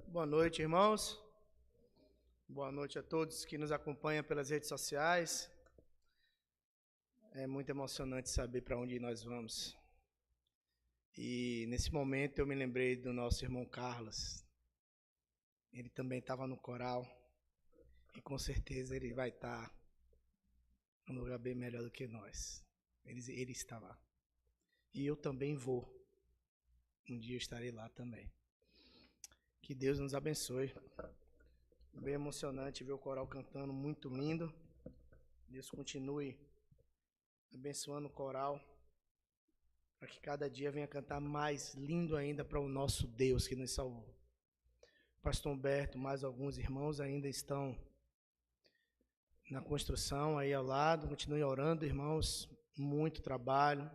Boa noite, irmãos. Boa noite a todos que nos acompanham pelas redes sociais. É muito emocionante saber para onde nós vamos. E nesse momento eu me lembrei do nosso irmão Carlos. Ele também estava no coral. E com certeza ele vai estar num lugar bem melhor do que nós. Ele está lá. E eu também vou. Um dia eu estarei lá também. Que Deus nos abençoe. Bem emocionante ver o coral cantando, muito lindo. Deus continue abençoando o coral, para que cada dia venha cantar mais lindo ainda para o nosso Deus que nos salvou. Pastor Humberto, mais alguns irmãos ainda estão na construção aí ao lado. Continue orando, irmãos. Muito trabalho.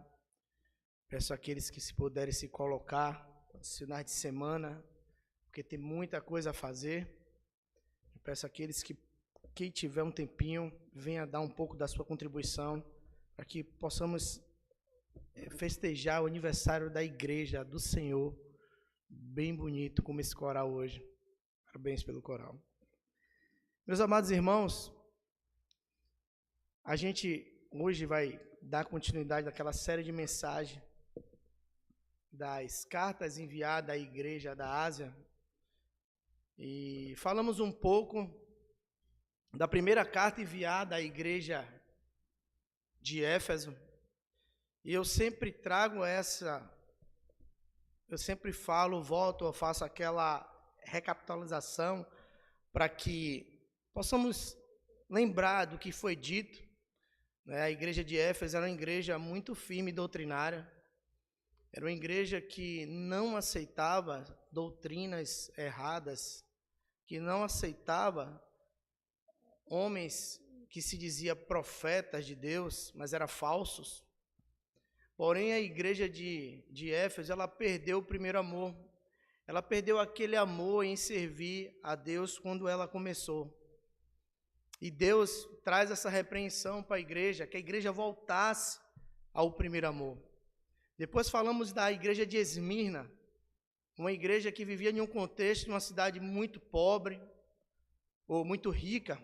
Peço àqueles que se puderem se colocar nos finais de semana, porque tem muita coisa a fazer. Eu peço àqueles que, quem tiver um tempinho, venha dar um pouco da sua contribuição, para que possamos festejar o aniversário da igreja do Senhor, bem bonito como esse coral hoje. Parabéns pelo coral. Meus amados irmãos, a gente hoje vai dar continuidade àquela série de mensagens das cartas enviadas à igreja da Ásia. E falamos um pouco da primeira carta enviada à igreja de Éfeso. E eu sempre trago eu sempre falo, volto, eu faço aquela recapitalização para que possamos lembrar do que foi dito. A igreja de Éfeso era uma igreja muito firme e doutrinária. Era uma igreja que não aceitava doutrinas erradas, que não aceitava homens que se dizia profetas de Deus, mas eram falsos. Porém, a igreja de Éfeso, ela perdeu o primeiro amor. Ela perdeu aquele amor em servir a Deus quando ela começou. E Deus traz essa repreensão para a igreja, que a igreja voltasse ao primeiro amor. Depois falamos da igreja de Esmirna, uma igreja que vivia em um contexto de uma cidade muito pobre, ou muito rica,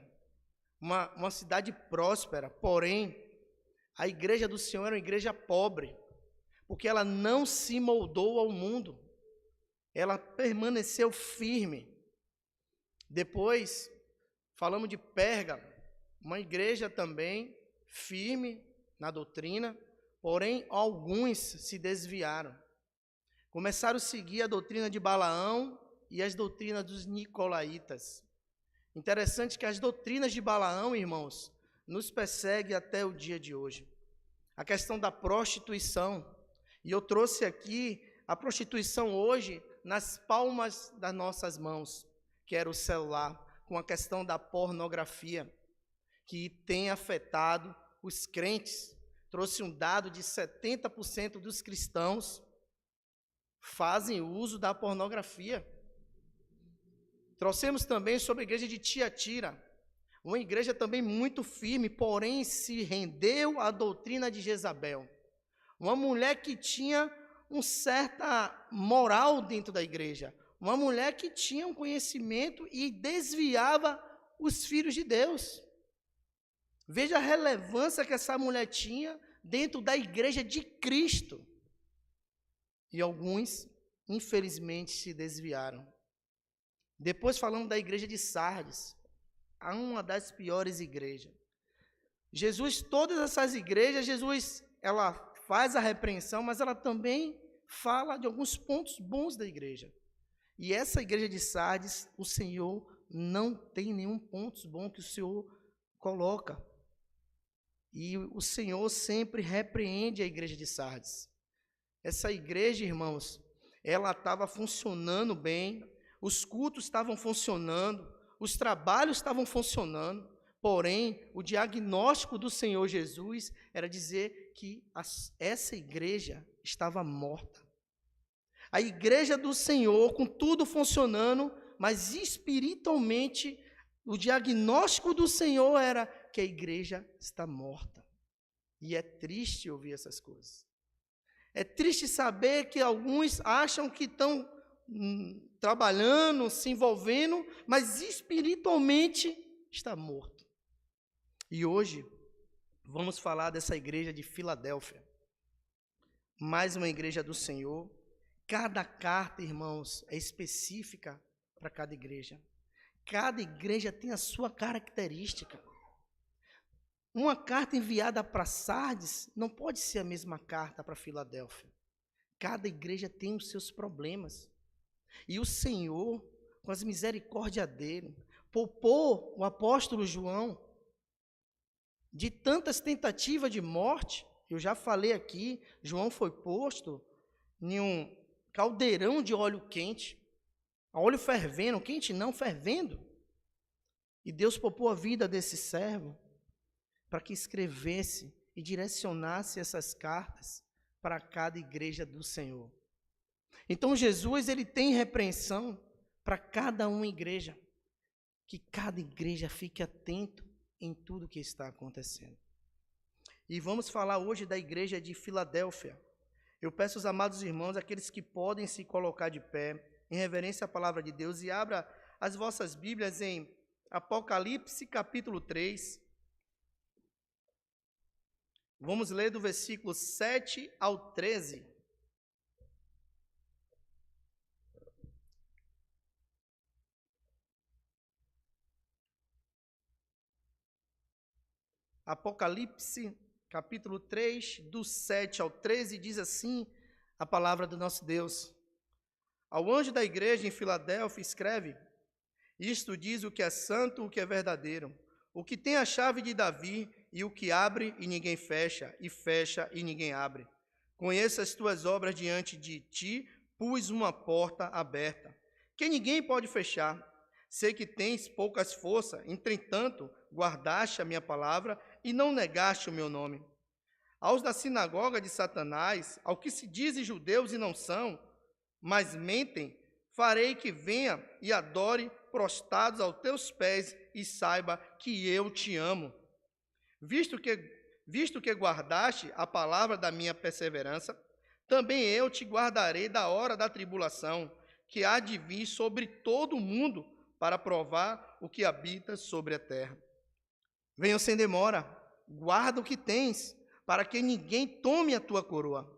uma cidade próspera, porém, a igreja do Senhor era uma igreja pobre, porque ela não se moldou ao mundo, ela permaneceu firme. Depois, falamos de Pérgamo, uma igreja também firme na doutrina, porém, alguns se desviaram. Começaram a seguir a doutrina de Balaão e as doutrinas dos nicolaítas. Interessante que as doutrinas de Balaão, irmãos, nos perseguem até o dia de hoje. A questão da prostituição. E eu trouxe aqui a prostituição hoje nas palmas das nossas mãos, que era o celular, com a questão da pornografia, que tem afetado os crentes. Trouxe um dado de 70% dos cristãos fazem uso da pornografia. Trouxemos também sobre a igreja de Tiatira, uma igreja também muito firme, porém se rendeu à doutrina de Jezabel. Uma mulher que tinha uma certa moral dentro da igreja, uma mulher que tinha um conhecimento e desviava os filhos de Deus. Veja a relevância que essa mulher tinha dentro da igreja de Cristo. E alguns, infelizmente, se desviaram. Depois falamos da igreja de Sardes, uma das piores igrejas. Jesus, todas essas igrejas, ela faz a repreensão, mas ela também fala de alguns pontos bons da igreja. E essa igreja de Sardes, o Senhor não tem nenhum ponto bom que o Senhor coloca. E o Senhor sempre repreende a igreja de Sardes. Essa igreja, irmãos, ela estava funcionando bem, os cultos estavam funcionando, os trabalhos estavam funcionando, porém, o diagnóstico do Senhor Jesus era dizer que essa igreja estava morta. A igreja do Senhor, com tudo funcionando, mas espiritualmente o diagnóstico do Senhor era que a igreja está morta. E é triste ouvir essas coisas. É triste saber que alguns acham que estão trabalhando, se envolvendo, mas espiritualmente está morto. E hoje vamos falar dessa igreja de Filadélfia. Mais uma igreja do Senhor. Cada carta, irmãos, é específica para cada igreja. Cada igreja tem a sua característica. Uma carta enviada para Sardes não pode ser a mesma carta para Filadélfia. Cada igreja tem os seus problemas. E o Senhor, com as misericórdias dele, poupou o apóstolo João de tantas tentativas de morte. Eu já falei aqui, João foi posto em um caldeirão de óleo quente, óleo fervendo, quente não, fervendo. E Deus poupou a vida desse servo para que escrevesse e direcionasse essas cartas para cada igreja do Senhor. Então Jesus, ele tem repreensão para cada uma igreja, que cada igreja fique atento em tudo que está acontecendo. E vamos falar hoje da igreja de Filadélfia. Eu peço aos amados irmãos, aqueles que podem se colocar de pé, em reverência à palavra de Deus, e abra as vossas Bíblias em Apocalipse capítulo 3. Vamos ler do versículo 7 ao 13. Apocalipse capítulo 3, do 7 ao 13, diz assim a palavra do nosso Deus. Ao anjo da igreja em Filadélfia escreve: isto diz o que é santo, o que é verdadeiro, o que tem a chave de Davi, e o que abre e ninguém fecha, e fecha e ninguém abre. Conheço as tuas obras, diante de ti pus uma porta aberta, que ninguém pode fechar. Sei que tens poucas forças, entretanto, guardaste a minha palavra e não negaste o meu nome. Aos da sinagoga de Satanás, ao que se dizem judeus e não são, mas mentem, farei que venha e adore prostrados aos teus pés e saiba que eu te amo. Visto que guardaste a palavra da minha perseverança, também eu te guardarei da hora da tribulação, que há de vir sobre todo o mundo, para provar o que habita sobre a terra. Venham sem demora, guarda o que tens, para que ninguém tome a tua coroa.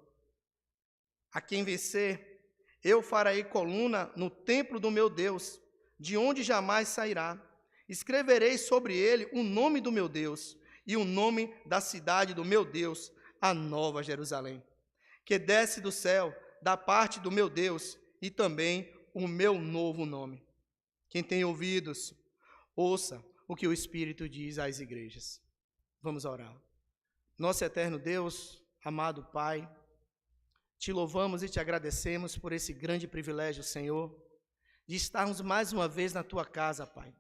A quem vencer, eu farei coluna no templo do meu Deus, de onde jamais sairá. Escreverei sobre ele o nome do meu Deus e o nome da cidade do meu Deus, a Nova Jerusalém, que desce do céu, da parte do meu Deus, e também o meu novo nome. Quem tem ouvidos, ouça o que o Espírito diz às igrejas. Vamos orar. Nosso eterno Deus, amado Pai, te louvamos e te agradecemos por esse grande privilégio, Senhor, de estarmos mais uma vez na tua casa, Pai.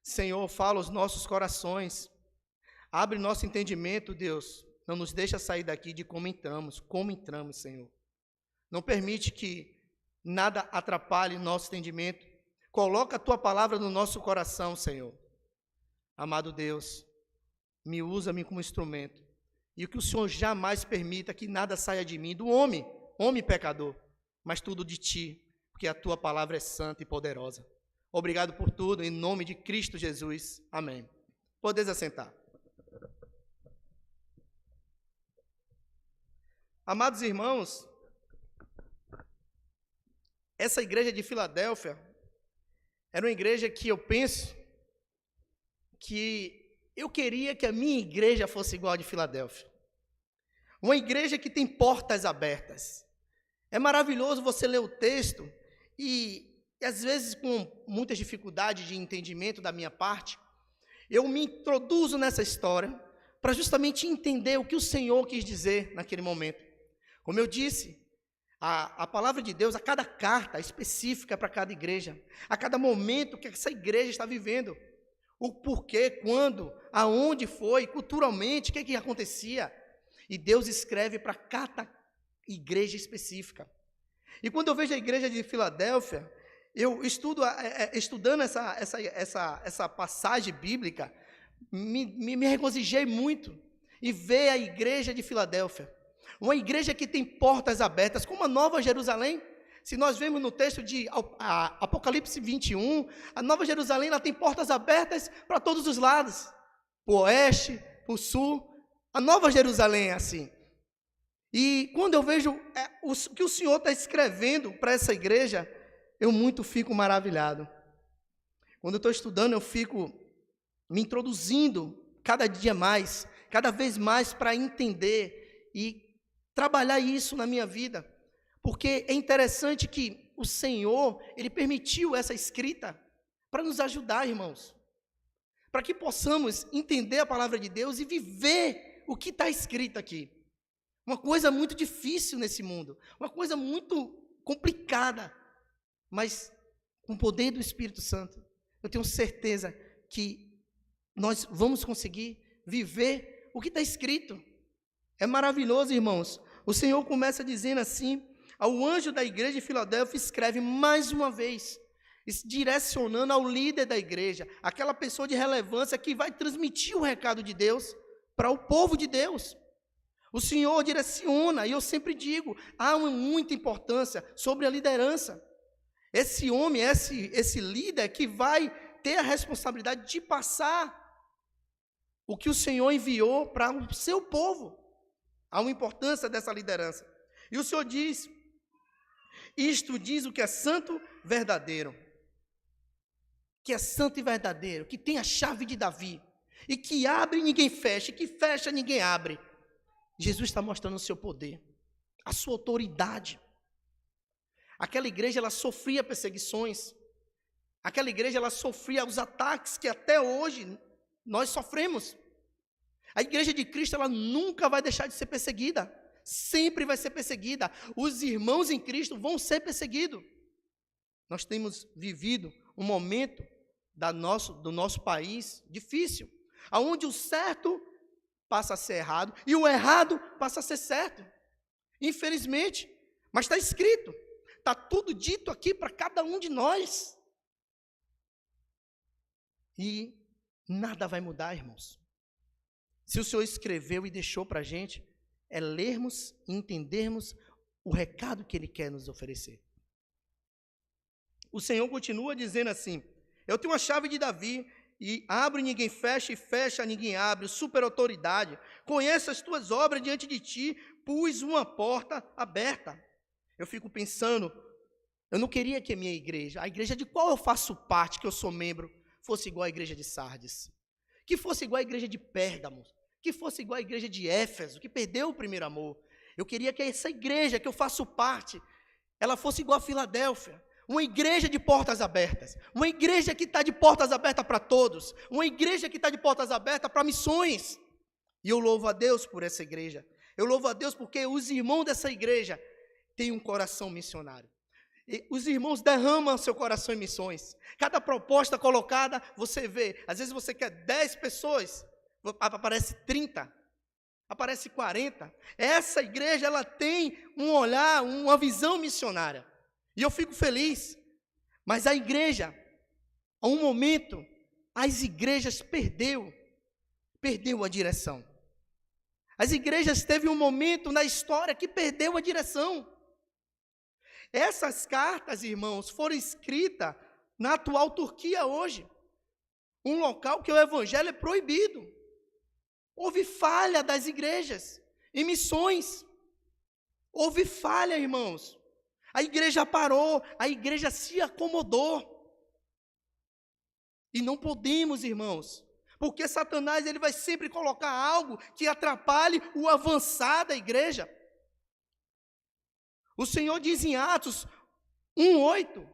Senhor, fala os nossos corações, abre nosso entendimento, Deus, não nos deixa sair daqui de como entramos, Senhor. Não permite que nada atrapalhe nosso entendimento. Coloca a tua palavra no nosso coração, Senhor. Amado Deus, me usa-me como instrumento. E que o Senhor jamais permita que nada saia de mim, do homem pecador, mas tudo de ti, porque a tua palavra é santa e poderosa. Obrigado por tudo, em nome de Cristo Jesus. Amém. Podeis assentar. Amados irmãos, essa igreja de Filadélfia era uma igreja que eu penso que eu queria que a minha igreja fosse igual a de Filadélfia. Uma igreja que tem portas abertas. É maravilhoso você ler o texto e às vezes com muitas dificuldades de entendimento da minha parte, eu me introduzo nessa história para justamente entender o que o Senhor quis dizer naquele momento. Como eu disse, a palavra de Deus, a cada carta específica para cada igreja, a cada momento que essa igreja está vivendo, o porquê, quando, aonde foi, culturalmente, o que acontecia. E Deus escreve para cada igreja específica. E quando eu vejo a igreja de Filadélfia, eu estudando essa passagem bíblica, me regozijei muito em ver a igreja de Filadélfia, uma igreja que tem portas abertas, como a Nova Jerusalém. Se nós vemos no texto de Apocalipse 21, a Nova Jerusalém ela tem portas abertas para todos os lados, para o oeste, para o sul. A Nova Jerusalém é assim. E quando eu vejo o que o Senhor está escrevendo para essa igreja, eu muito fico maravilhado. Quando eu estou estudando, eu fico me introduzindo cada dia mais, cada vez mais para entender e trabalhar isso na minha vida. Porque é interessante que o Senhor, Ele permitiu essa escrita para nos ajudar, irmãos. Para que possamos entender a palavra de Deus e viver o que está escrito aqui. Uma coisa muito difícil nesse mundo, uma coisa muito complicada, mas com o poder do Espírito Santo, eu tenho certeza que nós vamos conseguir viver o que está escrito. É maravilhoso, irmãos. O Senhor começa dizendo assim: ao anjo da igreja de Filadélfia escreve mais uma vez, direcionando ao líder da igreja, aquela pessoa de relevância que vai transmitir o recado de Deus para o povo de Deus. O Senhor direciona, e eu sempre digo, há muita importância sobre a liderança. Esse homem, esse líder que vai ter a responsabilidade de passar o que o Senhor enviou para o seu povo. Há uma importância dessa liderança. E o Senhor diz: isto diz o que é santo, verdadeiro. Que é santo e verdadeiro, que tem a chave de Davi, e que abre e ninguém fecha, e que fecha ninguém abre. Jesus está mostrando o seu poder, a sua autoridade. Aquela igreja, ela sofria perseguições. Aquela igreja, ela sofria os ataques que até hoje nós sofremos. A igreja de Cristo, ela nunca vai deixar de ser perseguida. Sempre vai ser perseguida. Os irmãos em Cristo vão ser perseguidos. Nós temos vivido um momento do nosso país difícil, onde o certo passa a ser errado e o errado passa a ser certo. Infelizmente, mas está escrito, está tudo dito aqui para cada um de nós. E nada vai mudar, irmãos. Se o Senhor escreveu e deixou para a gente, é lermos e entendermos o recado que Ele quer nos oferecer. O Senhor continua dizendo assim: eu tenho a chave de Davi, e abre e ninguém fecha, e fecha ninguém abre, super autoridade. Conheço as tuas obras, diante de ti pus uma porta aberta. Eu fico pensando, eu não queria que a igreja de qual eu faço parte, que eu sou membro, fosse igual à igreja de Sardes, que fosse igual à igreja de Pérgamo, que fosse igual à igreja de Éfeso, que perdeu o primeiro amor. Eu queria que essa igreja que eu faço parte, ela fosse igual a Filadélfia, uma igreja de portas abertas, uma igreja que está de portas abertas para todos, uma igreja que está de portas abertas para missões. E eu louvo a Deus por essa igreja. Eu louvo a Deus porque os irmãos dessa igreja têm um coração missionário. E os irmãos derramam seu coração em missões. Cada proposta colocada, você vê, às vezes você quer 10 pessoas, aparece 30, aparece 40. Essa igreja, ela tem um olhar, uma visão missionária. E eu fico feliz. Mas a igreja, a um momento, as igrejas perdeu a direção. As igrejas teve um momento na história que perdeu a direção. Essas cartas, irmãos, foram escritas na atual Turquia hoje. Um local que o evangelho é proibido. Houve falha das igrejas em missões. Houve falha, irmãos. A igreja parou, a igreja se acomodou. E não podemos, irmãos, porque Satanás ele vai sempre colocar algo que atrapalhe o avançar da igreja. O Senhor diz em Atos 1:8,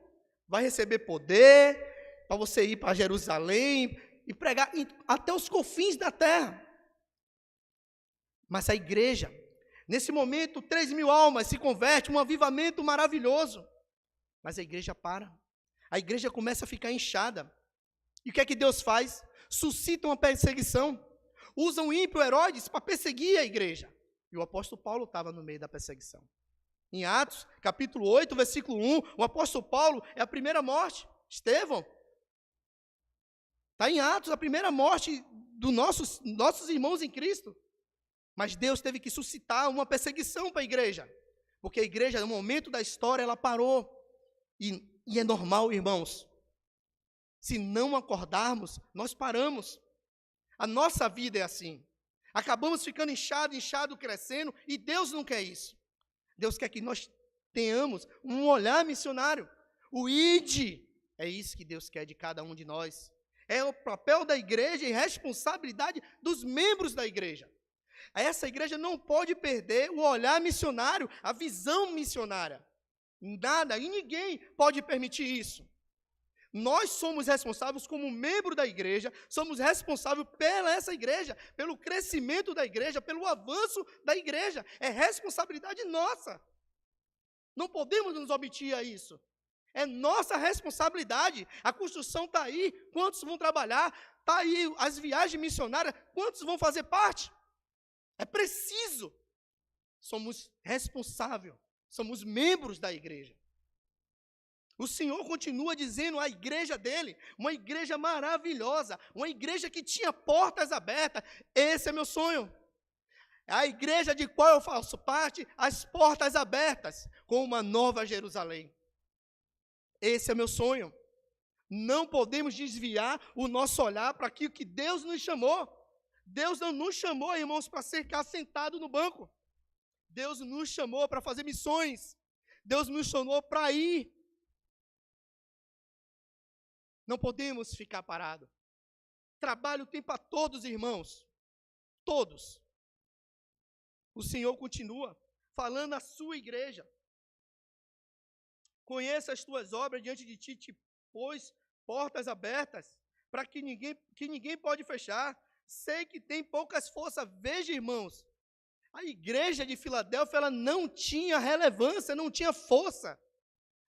vai receber poder para você ir para Jerusalém e pregar até os confins da terra. Mas a igreja, nesse momento, 3.000 almas se convertem, um avivamento maravilhoso. Mas a igreja para. A igreja começa a ficar inchada. E o que é que Deus faz? Suscita uma perseguição. Usam o ímpio Herodes para perseguir a igreja. E o apóstolo Paulo estava no meio da perseguição. Em Atos, capítulo 8, versículo 1, o apóstolo Paulo é a primeira morte. Estevão. Está em Atos, a primeira morte dos nossos irmãos em Cristo. Mas Deus teve que suscitar uma perseguição para a igreja. Porque a igreja, no momento da história, ela parou. E é normal, irmãos. Se não acordarmos, nós paramos. A nossa vida é assim. Acabamos ficando inchado, crescendo, e Deus não quer isso. Deus quer que nós tenhamos um olhar missionário. O ID, é isso que Deus quer de cada um de nós. É o papel da igreja e responsabilidade dos membros da igreja. Essa igreja não pode perder o olhar missionário, a visão missionária. Nada e ninguém pode permitir isso. Nós somos responsáveis como membro da igreja, somos responsáveis pela essa igreja, pelo crescimento da igreja, pelo avanço da igreja. É responsabilidade nossa. Não podemos nos omitir a isso. É nossa responsabilidade. A construção está aí. Quantos vão trabalhar? Está aí as viagens missionárias. Quantos vão fazer parte? É preciso. Somos responsáveis. Somos membros da igreja. O Senhor continua dizendo a igreja dele, uma igreja maravilhosa, uma igreja que tinha portas abertas. Esse é meu sonho. A igreja de qual eu faço parte, as portas abertas, com uma nova Jerusalém. Esse é meu sonho. Não podemos desviar o nosso olhar para aquilo que Deus nos chamou. Deus não nos chamou, irmãos, para ficar sentado no banco. Deus nos chamou para fazer missões. Deus nos chamou para ir. Não podemos ficar parados. Trabalho tem para todos, irmãos. Todos. O Senhor continua falando à sua igreja. Conheça as tuas obras diante de ti, te pôs portas abertas, para que ninguém pode fechar. Sei que tem poucas forças. Veja, irmãos, a igreja de Filadélfia, ela não tinha relevância, não tinha força.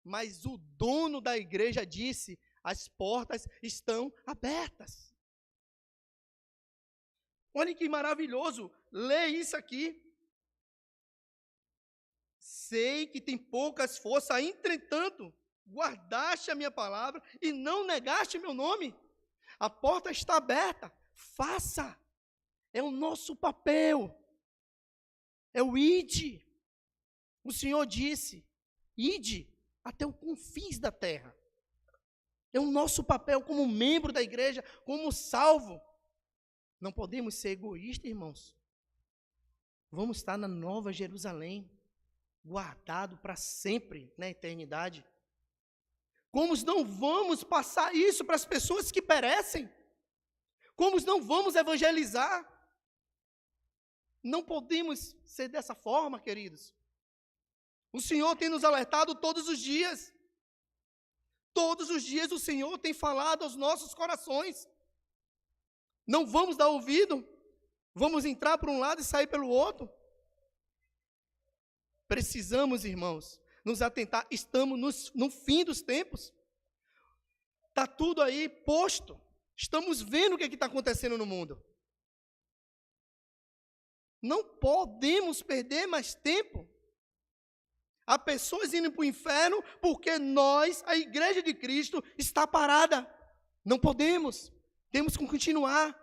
Mas o dono da igreja disse: as portas estão abertas. Olha que maravilhoso. Lê isso aqui. Sei que tem poucas forças, entretanto, guardaste a minha palavra e não negaste meu nome. A porta está aberta. Faça. É o nosso papel. É o ide. O Senhor disse: ide até os confins da terra. É o nosso papel como membro da igreja, como salvo. Não podemos ser egoístas, irmãos. Vamos estar na Nova Jerusalém, guardado para sempre na eternidade. Como não vamos passar isso para as pessoas que perecem? Como não vamos evangelizar? Não podemos ser dessa forma, queridos. O Senhor tem nos alertado todos os dias. Todos os dias o Senhor tem falado aos nossos corações. Não vamos dar ouvido? Vamos entrar por um lado e sair pelo outro? Precisamos, irmãos, nos atentar. Estamos no fim dos tempos. Está tudo aí posto. Estamos vendo o que está acontecendo no mundo. Não podemos perder mais tempo. Há pessoas indo para o inferno porque nós, a igreja de Cristo, está parada. Não podemos. Temos que continuar.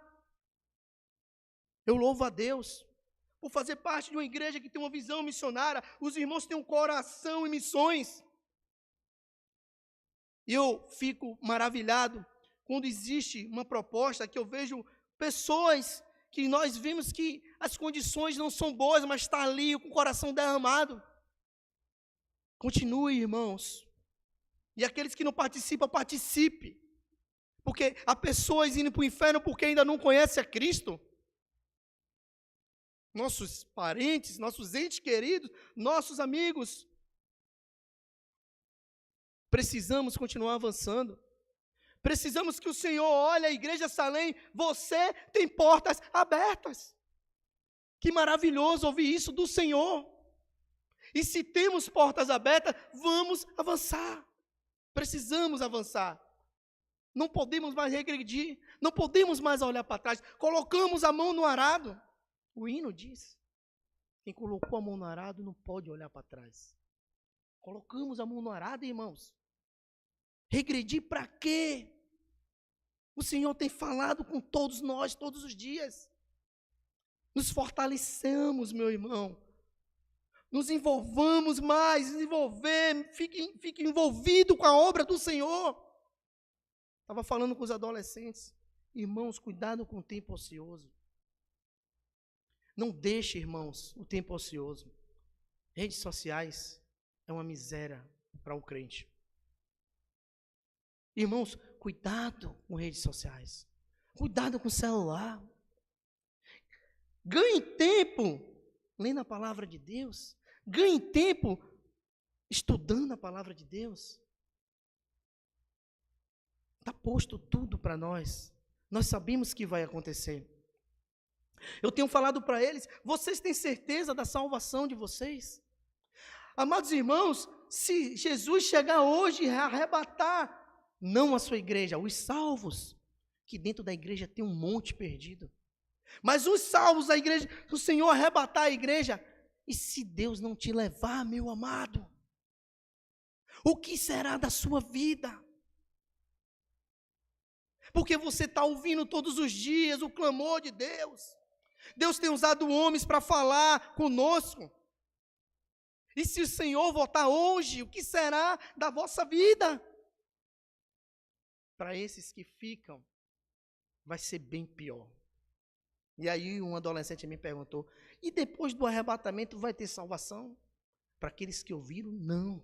Eu louvo a Deus por fazer parte de uma igreja que tem uma visão missionária. Os irmãos têm um coração em missões. E eu fico maravilhado quando existe uma proposta que eu vejo pessoas que nós vimos que as condições não são boas, mas está ali com o coração derramado. Continue, irmãos. E aqueles que não participam, participe. Porque há pessoas indo para o inferno porque ainda não conhecem a Cristo. Nossos parentes, nossos entes queridos, nossos amigos. Precisamos continuar avançando. Precisamos que o Senhor olhe a igreja Salém. Você tem portas abertas. Que maravilhoso ouvir isso do Senhor. E se temos portas abertas, vamos avançar. Precisamos avançar. Não podemos mais regredir. Não podemos mais olhar para trás. Colocamos a mão no arado. O hino diz: quem colocou a mão no arado não pode olhar para trás. Colocamos a mão no arado, irmãos. Regredir para quê? O Senhor tem falado com todos nós, todos os dias. Nos fortaleçamos, meu irmão. Nos envolvamos mais, fique envolvido com a obra do Senhor. Estava falando com os adolescentes. Irmãos, cuidado com o tempo ocioso. Não deixe, irmãos, o tempo ocioso. Redes sociais é uma miséria para um crente. Irmãos, cuidado com redes sociais. Cuidado com o celular. Ganhe tempo lendo a palavra de Deus. Ganhe tempo estudando a palavra de Deus. Está posto tudo para nós. Nós sabemos que vai acontecer. Eu tenho falado para eles, vocês têm certeza da salvação de vocês? Amados irmãos, se Jesus chegar hoje e arrebatar, não a sua igreja, os salvos, que dentro da igreja tem um monte perdido. Mas os salvos da igreja, se o Senhor arrebatar a igreja, e se Deus não te levar, meu amado? O que será da sua vida? Porque você está ouvindo todos os dias o clamor de Deus. Deus tem usado homens para falar conosco. E se o Senhor voltar hoje, o que será da vossa vida? Para esses que ficam, vai ser bem pior. E aí um adolescente me perguntou, e depois do arrebatamento vai ter salvação? Para aqueles que ouviram, não.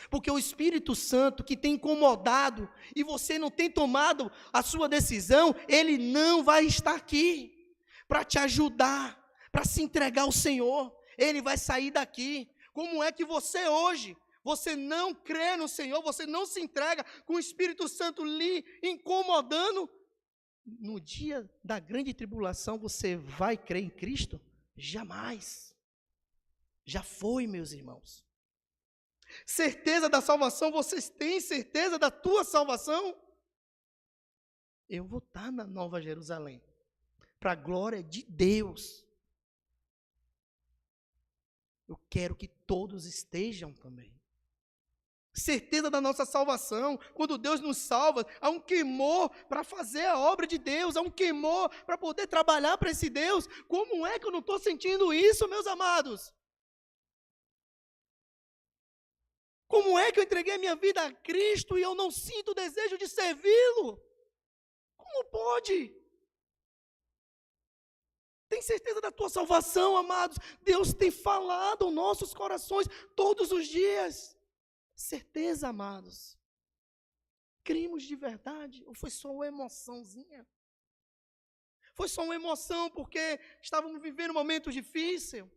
Porque o Espírito Santo que tem incomodado e você não tem tomado a sua decisão, ele não vai estar aqui para te ajudar, para se entregar ao Senhor. Ele vai sair daqui. Como é que você hoje, você não crê no Senhor, você não se entrega com o Espírito Santo lhe incomodando? No dia da grande tribulação, você vai crer em Cristo? Jamais. Já foi, meus irmãos. Certeza da salvação, vocês têm certeza da tua salvação? Eu vou estar na Nova Jerusalém, para a glória de Deus. Eu quero que todos estejam também. Certeza da nossa salvação, quando Deus nos salva, há um queimor para fazer a obra de Deus, há um queimor para poder trabalhar para esse Deus. Como é que eu não estou sentindo isso, meus amados? Como é que eu entreguei a minha vida a Cristo e eu não sinto o desejo de servi-lo? Como pode? Tem certeza da tua salvação, amados? Deus tem falado aos nossos corações todos os dias. Certeza, amados? Cremos de verdade? Ou foi só uma emoçãozinha? Foi só uma emoção porque estávamos vivendo um momento difícil?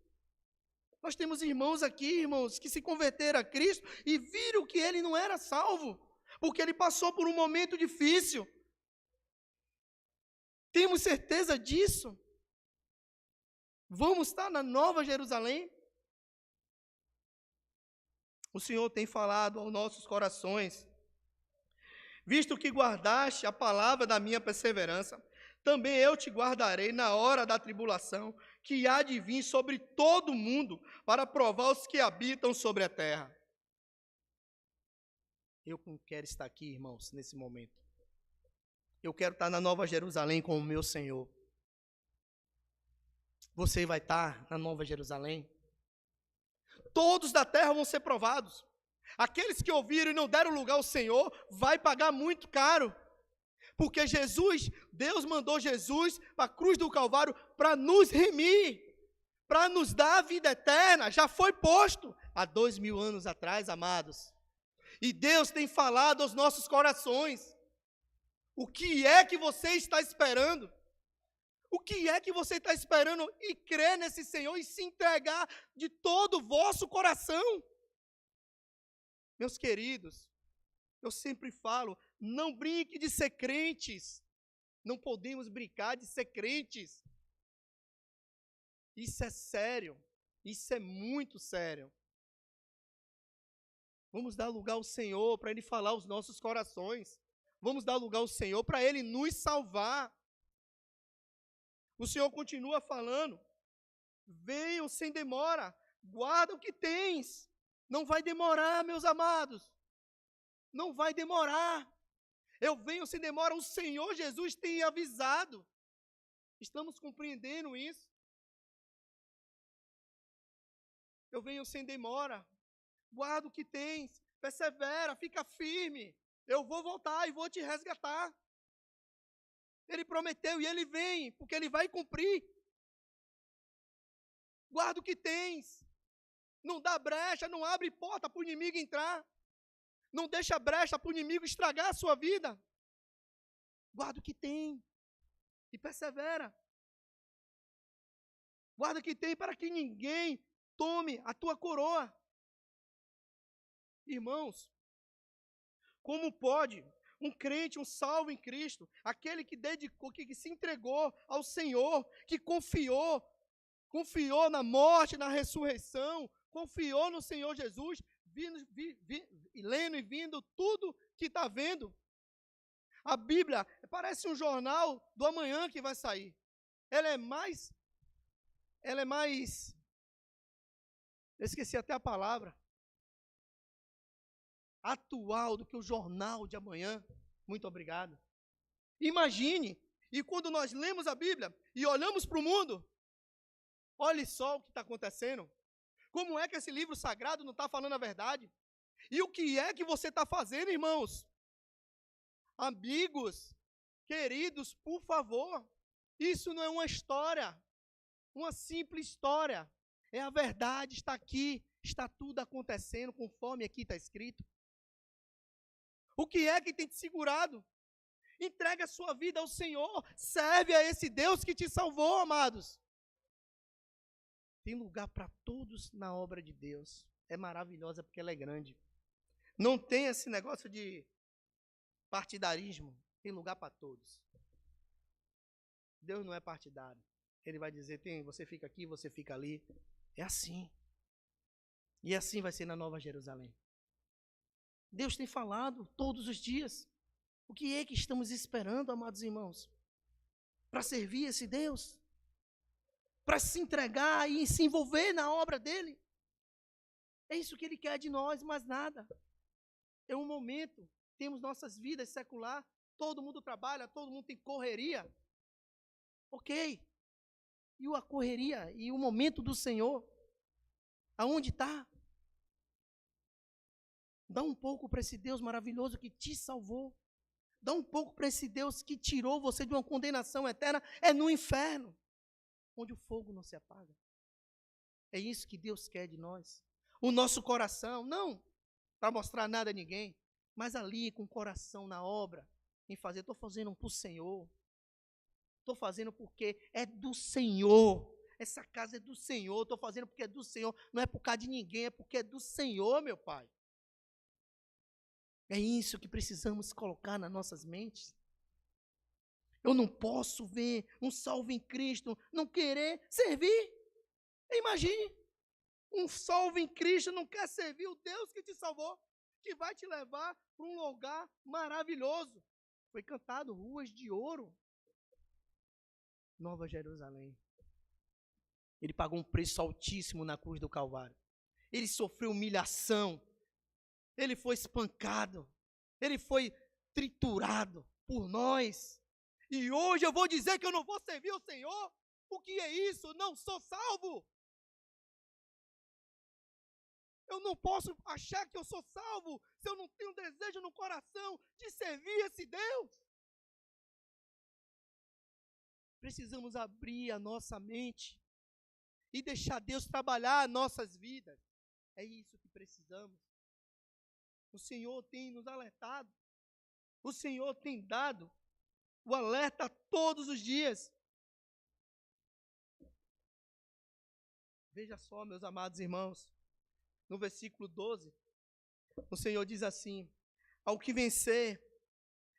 Nós temos irmãos aqui, irmãos, que se converteram a Cristo e viram que ele não era salvo, porque ele passou por um momento difícil. Temos certeza disso? Vamos estar na Nova Jerusalém? O Senhor tem falado aos nossos corações. Visto que guardaste a palavra da minha perseverança, também eu te guardarei na hora da tribulação, que há de vir sobre todo o mundo, para provar os que habitam sobre a terra. Eu quero estar aqui, irmãos, nesse momento. Eu quero estar na Nova Jerusalém com o meu Senhor. Você vai estar na Nova Jerusalém? Todos da terra vão ser provados. Aqueles que ouviram e não deram lugar ao Senhor, vai pagar muito caro. Porque Deus mandou Jesus para a cruz do Calvário para nos remir, para nos dar a vida eterna. Já foi posto há 2000 anos atrás, amados. E Deus tem falado aos nossos corações. O que é que você está esperando? O que é que você está esperando e crer nesse Senhor e se entregar de todo o vosso coração? Meus queridos, eu sempre falo, não brinque de ser crentes. Não podemos brincar de ser crentes. Isso é sério. Isso é muito sério. Vamos dar lugar ao Senhor para Ele falar aos nossos corações. Vamos dar lugar ao Senhor para Ele nos salvar. O Senhor continua falando. Venham sem demora. Guarda o que tens. Não vai demorar, meus amados. Não vai demorar. Eu venho sem demora. O Senhor Jesus tem avisado. Estamos compreendendo isso? Eu venho sem demora. Guarda o que tens. Persevera, fica firme. Eu vou voltar e vou te resgatar. Ele prometeu e ele vem, porque ele vai cumprir. Guarda o que tens. Não dá brecha, não abre porta para o inimigo entrar. Não deixa brecha para o inimigo estragar a sua vida. Guarda o que tem e persevera. Guarda o que tem para que ninguém tome a tua coroa. Irmãos, como pode um crente, um salvo em Cristo, aquele que dedicou, que se entregou ao Senhor, que confiou na morte, na ressurreição, confiou no Senhor Jesus, lendo e vindo tudo que está vendo. A Bíblia parece um jornal do amanhã que vai sair. Ela é mais, eu esqueci até a palavra, atual do que o jornal de amanhã. Muito obrigado. Imagine, e quando nós lemos a Bíblia e olhamos para o mundo, olhe só o que está acontecendo. Como é que esse livro sagrado não está falando a verdade? E o que é que você está fazendo, irmãos? Amigos, queridos, por favor, isso não é uma história, uma simples história. É a verdade, está aqui, está tudo acontecendo conforme aqui está escrito. O que é que tem te segurado? Entrega a sua vida ao Senhor, serve a esse Deus que te salvou, amados. Tem lugar para todos na obra de Deus. É maravilhosa porque ela é grande. Não tem esse negócio de partidarismo. Tem lugar para todos. Deus não é partidário. Ele vai dizer, você fica aqui, você fica ali. É assim. E assim vai ser na Nova Jerusalém. Deus tem falado todos os dias. O que é que estamos esperando, amados irmãos? Para servir esse Deus? Para se entregar e se envolver na obra dele? É isso que ele quer de nós, mais nada. É um momento, temos nossas vidas secular, todo mundo trabalha, todo mundo tem correria. Ok. E a correria e o momento do Senhor, aonde está? Dá um pouco para esse Deus maravilhoso que te salvou. Dá um pouco para esse Deus que tirou você de uma condenação eterna. É no inferno, onde o fogo não se apaga. É isso que Deus quer de nós. O nosso coração, não para mostrar nada a ninguém, mas ali com o coração na obra, em fazer. Estou fazendo para o Senhor. Estou fazendo porque é do Senhor. Essa casa é do Senhor. Estou fazendo porque é do Senhor. Não é por causa de ninguém, é porque é do Senhor, meu Pai. É isso que precisamos colocar nas nossas mentes. Eu não posso ver um salvo em Cristo não querer servir. Imagine, um salvo em Cristo não quer servir o Deus que te salvou, que vai te levar para um lugar maravilhoso. Foi cantado ruas de ouro. Nova Jerusalém. Ele pagou um preço altíssimo na cruz do Calvário. Ele sofreu humilhação. Ele foi espancado. Ele foi triturado por nós. E hoje eu vou dizer que eu não vou servir o Senhor? O que é isso? Não sou salvo. Eu não posso achar que eu sou salvo se eu não tenho desejo no coração de servir esse Deus. Precisamos abrir a nossa mente e deixar Deus trabalhar nossas vidas. É isso que precisamos. O Senhor tem nos alertado. O Senhor tem dado o alerta todos os dias. Veja só, meus amados irmãos, no versículo 12, o Senhor diz assim: ao que vencer,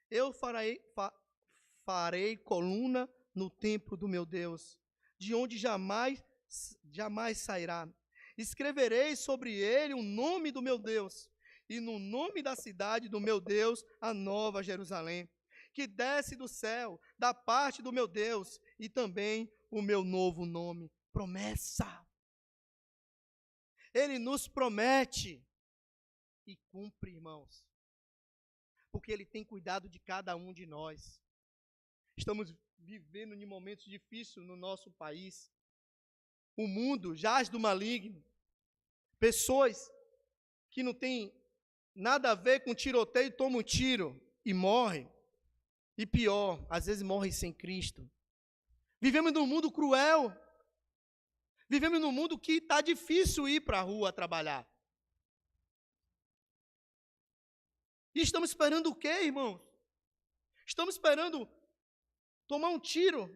eu farei coluna no templo do meu Deus, de onde jamais sairá. Escreverei sobre ele o nome do meu Deus, e no nome da cidade do meu Deus, a nova Jerusalém, que desce do céu, da parte do meu Deus, e também o meu novo nome. Promessa. Ele nos promete e cumpre, irmãos. Porque Ele tem cuidado de cada um de nós. Estamos vivendo em momentos difíceis no nosso país. O mundo jaz do maligno. Pessoas que não têm nada a ver com tiroteio tomam um tiro e morrem. E pior, às vezes morrem sem Cristo. Vivemos num mundo cruel. Vivemos num mundo que está difícil ir para a rua trabalhar. E estamos esperando o quê, irmãos? Estamos esperando tomar um tiro,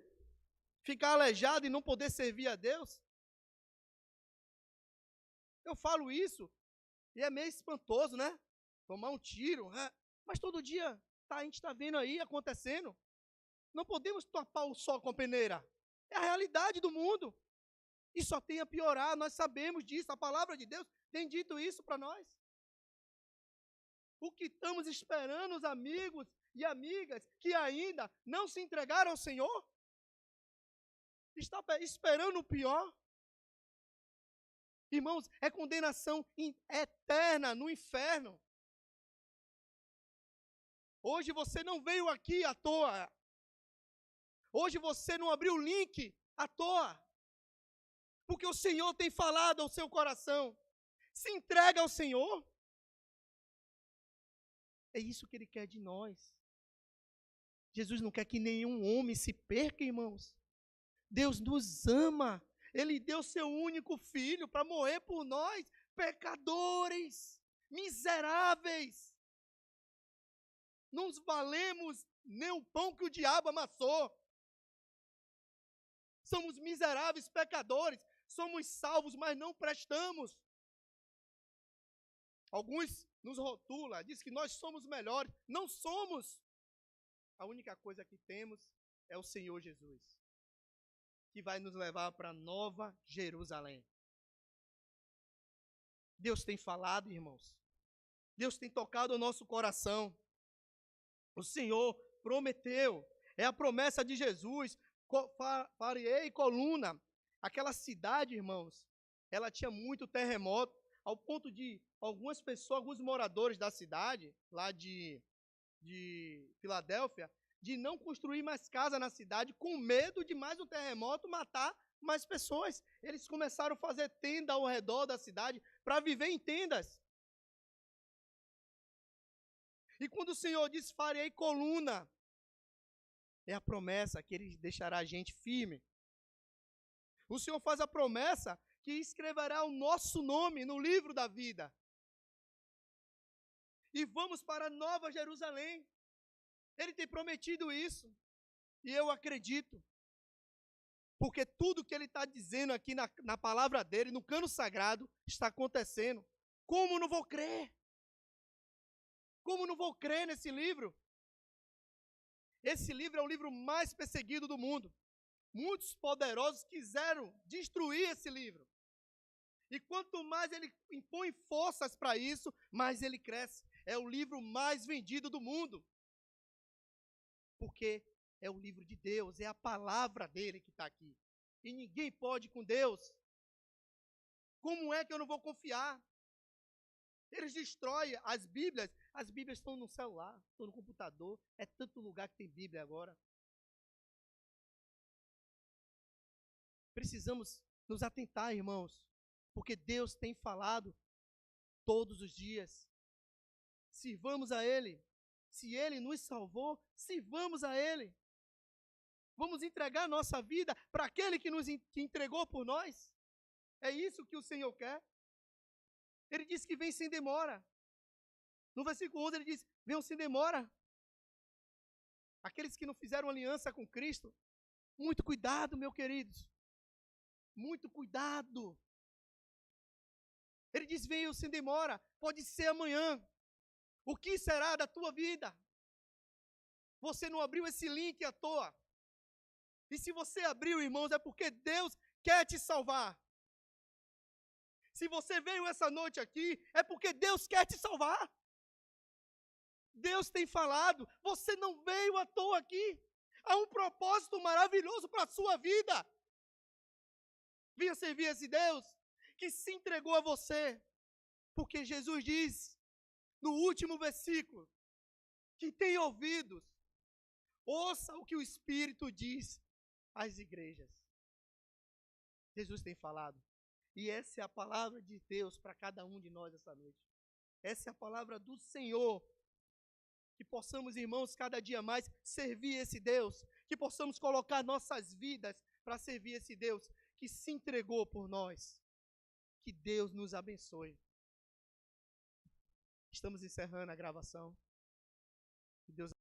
ficar aleijado e não poder servir a Deus? Eu falo isso e é meio espantoso, né? Tomar um tiro, né? Mas todo dia a gente está vendo aí acontecendo. Não podemos tapar o sol com a peneira. É a realidade do mundo. E só tem a piorar, nós sabemos disso. A palavra de Deus tem dito isso para nós. O que estamos esperando, os amigos e amigas que ainda não se entregaram ao Senhor? Está esperando o pior? Irmãos, é condenação eterna no inferno. Hoje você não veio aqui à toa. Hoje você não abriu o link à toa. Porque o Senhor tem falado ao seu coração. Se entrega ao Senhor. É isso que Ele quer de nós. Jesus não quer que nenhum homem se perca, irmãos. Deus nos ama. Ele deu seu único filho para morrer por nós, pecadores, miseráveis. Não valemos nem o pão que o diabo amassou. Somos miseráveis pecadores. Somos salvos, mas não prestamos. Alguns nos rotulam, dizem que nós somos melhores. Não somos. A única coisa que temos é o Senhor Jesus, que vai nos levar para Nova Jerusalém. Deus tem falado, irmãos. Deus tem tocado o nosso coração. O Senhor prometeu. É a promessa de Jesus. Farei coluna. Aquela cidade, irmãos, ela tinha muito terremoto, ao ponto de algumas pessoas, alguns moradores da cidade, lá de Filadélfia, de não construir mais casa na cidade, com medo de mais um terremoto matar mais pessoas. Eles começaram a fazer tenda ao redor da cidade, para viver em tendas. E quando o Senhor diz, farei coluna, é a promessa que Ele deixará a gente firme. O Senhor faz a promessa que escreverá o nosso nome no livro da vida. E vamos para Nova Jerusalém. Ele tem prometido isso. E eu acredito. Porque tudo que Ele está dizendo aqui na palavra dEle, no cano sagrado, está acontecendo. Como não vou crer? Como não vou crer nesse livro? Esse livro é o livro mais perseguido do mundo. Muitos poderosos quiseram destruir esse livro. E quanto mais ele impõe forças para isso, mais ele cresce. É o livro mais vendido do mundo. Porque é o livro de Deus, é a palavra dele que está aqui. E ninguém pode com Deus. Como é que eu não vou confiar? Eles destroem as Bíblias estão no celular, estão no computador. É tanto lugar que tem Bíblia agora. Precisamos nos atentar, irmãos, porque Deus tem falado todos os dias. Sirvamos a Ele. Se Ele nos salvou, sirvamos a Ele. Vamos entregar nossa vida para aquele que que entregou por nós. É isso que o Senhor quer. Ele diz que vem sem demora. No versículo 11 ele diz, venham sem demora. Aqueles que não fizeram aliança com Cristo, muito cuidado, meus queridos. Muito cuidado. Ele diz, venham sem demora, pode ser amanhã. O que será da tua vida? Você não abriu esse link à toa. E se você abriu, irmãos, é porque Deus quer te salvar. Se você veio essa noite aqui, é porque Deus quer te salvar. Deus tem falado, você não veio à toa aqui. Há um propósito maravilhoso para a sua vida. Venha servir esse Deus. que se entregou a você. Porque Jesus diz, no último versículo, que tem ouvidos, ouça o que o Espírito diz às igrejas. Jesus tem falado. E essa é a palavra de Deus para cada um de nós essa noite. Essa é a palavra do Senhor. Que possamos, irmãos, cada dia mais servir esse Deus. Que possamos colocar nossas vidas para servir esse Deus que se entregou por nós. Que Deus nos abençoe. Estamos encerrando a gravação. Que Deus